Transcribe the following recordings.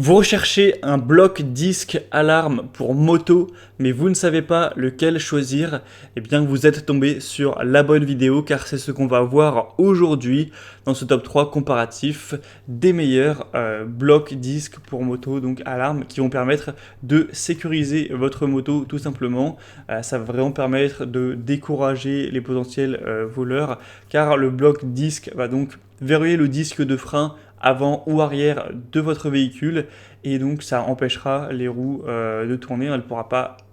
Vous recherchez un bloc disque alarme pour moto, mais vous ne savez pas lequel choisir, eh bien vous êtes tombé sur la bonne vidéo car c'est ce qu'on va voir aujourd'hui dans ce top 3 comparatif des meilleurs blocs disques pour moto, donc alarme, qui vont permettre de sécuriser votre moto tout simplement. Ça va vraiment permettre de décourager les potentiels voleurs car le bloc disque va donc verrouiller le disque de frein avant ou arrière de votre véhicule et donc ça empêchera les roues de tourner.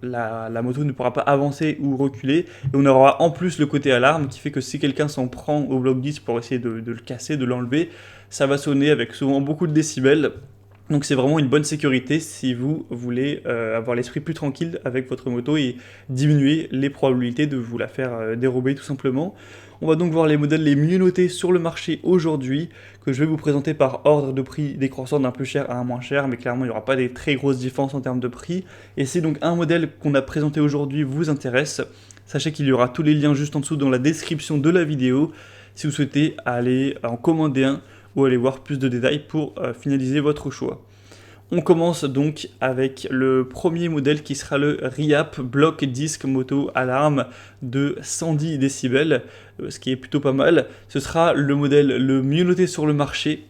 La moto ne pourra pas avancer ou reculer, et on aura en plus le côté alarme qui fait que si quelqu'un s'en prend au bloc 10 pour essayer de le casser, de l'enlever, ça va sonner avec souvent beaucoup de décibels. Donc c'est vraiment une bonne sécurité si vous voulez avoir l'esprit plus tranquille avec votre moto et diminuer les probabilités de vous la faire dérober tout simplement. On va donc voir les modèles les mieux notés sur le marché aujourd'hui, que je vais vous présenter par ordre de prix décroissant d'un plus cher à un moins cher, mais clairement il n'y aura pas des très grosses différences en termes de prix. Et si donc un modèle qu'on a présenté aujourd'hui vous intéresse, sachez qu'il y aura tous les liens juste en dessous dans la description de la vidéo si vous souhaitez aller en commander un ou aller voir plus de détails pour finaliser votre choix. On commence donc avec le premier modèle qui sera le RIAP Block Disc Moto Alarme de 110 décibels, ce qui est plutôt pas mal. Ce sera le modèle le mieux noté sur le marché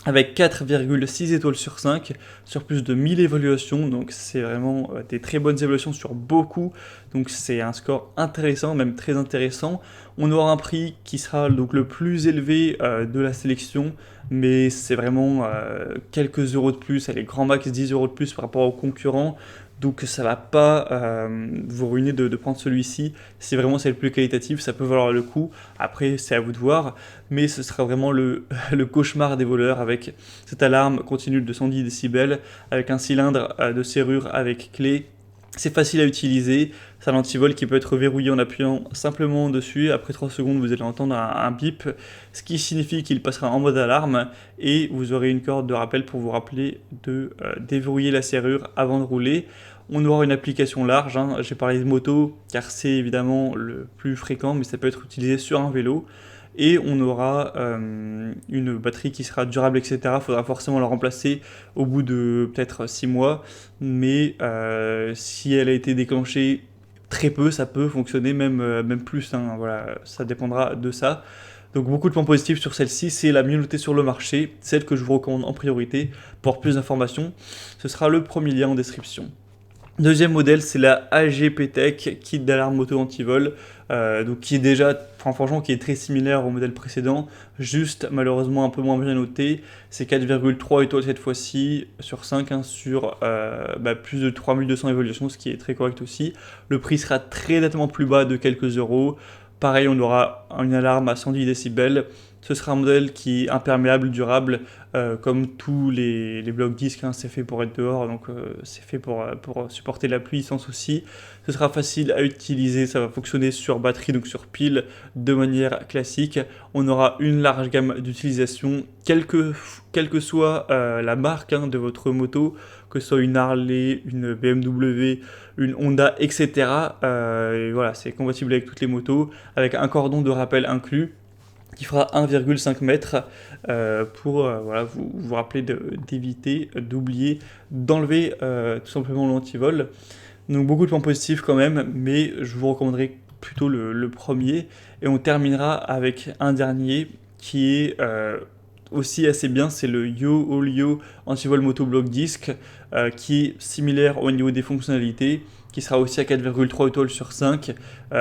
avec 4,6 étoiles sur 5 sur plus de 1000 évaluations, donc c'est vraiment des très bonnes évaluations sur beaucoup, donc c'est un score intéressant, même très intéressant. On aura un prix qui sera donc le plus élevé de la sélection, mais c'est vraiment quelques euros de plus, allez, grand max 10 euros de plus par rapport aux concurrents. Donc ça va pas vous ruiner de prendre celui-ci. Si vraiment c'est le plus qualitatif, ça peut valoir le coup. Après, c'est à vous de voir. Mais ce sera vraiment le cauchemar des voleurs avec cette alarme continue de 110 décibels, avec un cylindre de serrure avec clé. C'est facile à utiliser, c'est un antivol qui peut être verrouillé en appuyant simplement dessus. Après 3 secondes, vous allez entendre un bip, ce qui signifie qu'il passera en mode alarme et vous aurez une corde de rappel pour vous rappeler de déverrouiller la serrure avant de rouler. On aura une application large, hein. J'ai parlé de moto car c'est évidemment le plus fréquent, mais ça peut être utilisé sur un vélo. Et on aura une batterie qui sera durable, etc. Il faudra forcément la remplacer au bout de peut-être 6 mois, mais si elle a été déclenchée très peu, ça peut fonctionner même plus, hein. Voilà, ça dépendra de ça. Donc beaucoup de points positifs sur celle-ci, c'est la mieux notée sur le marché, celle que je vous recommande en priorité. Pour plus d'informations, ce sera le premier lien en description. Deuxième modèle, c'est la AGP Tech kit d'alarme moto anti-vol, donc qui est déjà, franchement, qui est très similaire au modèle précédent, juste malheureusement un peu moins bien noté. C'est 4,3 étoiles cette fois-ci sur 5, hein, sur plus de 3200 évaluations, ce qui est très correct aussi. Le prix sera très nettement plus bas de quelques euros. Pareil, on aura une alarme à 110 décibels. Ce sera un modèle qui est imperméable, durable, comme tous les blocs disques, hein, c'est fait pour être dehors, donc c'est fait pour supporter la pluie sans souci. Ce sera facile à utiliser, ça va fonctionner sur batterie, donc sur pile, de manière classique. On aura une large gamme d'utilisation, quelle que soit la marque, hein, de votre moto, que ce soit une Harley, une BMW, une Honda, etc. Et voilà, c'est compatible avec toutes les motos, avec un cordon de rappel inclus qui fera 1,5 m pour voilà, vous rappeler d'éviter, d'oublier, d'enlever tout simplement l'antivol. Donc beaucoup de points positifs quand même, mais je vous recommanderais plutôt le premier. Et on terminera avec un dernier qui est aussi assez bien, c'est le Yo Olio Antivol Moto Block Disc, qui est similaire au niveau des fonctionnalités, qui sera aussi à 4,3 étoiles sur 5.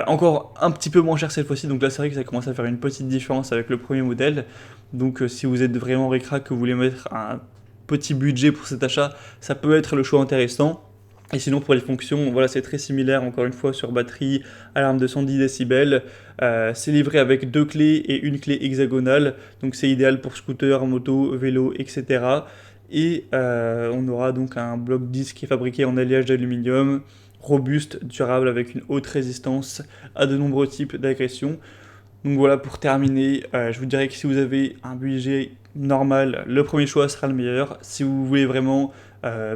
Encore un petit peu moins cher cette fois-ci, donc là c'est vrai que ça commence à faire une petite différence avec le premier modèle. Donc si vous êtes vraiment ric-rac, que vous voulez mettre un petit budget pour cet achat, ça peut être le choix intéressant. Et sinon pour les fonctions, voilà, c'est très similaire, encore une fois sur batterie, alarme de 110 décibels. C'est livré avec 2 clés et une clé hexagonale, donc c'est idéal pour scooter, moto, vélo, etc. Et on aura donc un bloc disque qui est fabriqué en alliage d'aluminium, robuste, durable, avec une haute résistance à de nombreux types d'agressions. Donc voilà, pour terminer, je vous dirais que si vous avez un budget normal, le premier choix sera le meilleur. Si vous voulez vraiment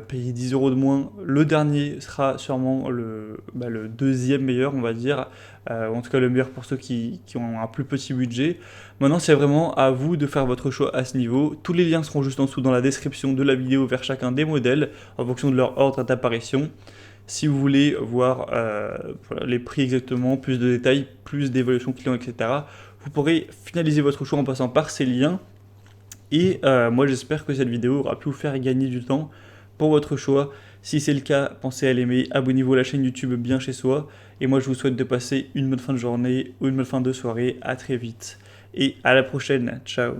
payer 10 euros de moins, le dernier sera sûrement le deuxième meilleur, on va dire. En tout cas, le meilleur pour ceux qui ont un plus petit budget. Maintenant, c'est vraiment à vous de faire votre choix à ce niveau. Tous les liens seront juste en dessous dans la description de la vidéo vers chacun des modèles, en fonction de leur ordre d'apparition. Si vous voulez voir voilà, les prix exactement, plus de détails, plus d'évaluation client, etc., vous pourrez finaliser votre choix en passant par ces liens. Et moi, j'espère que cette vidéo aura pu vous faire gagner du temps pour votre choix. Si c'est le cas, pensez à l'aimer, abonnez-vous à la chaîne YouTube Bien Chez Soi. Et moi, je vous souhaite de passer une bonne fin de journée ou une bonne fin de soirée. À très vite. Et à la prochaine. Ciao.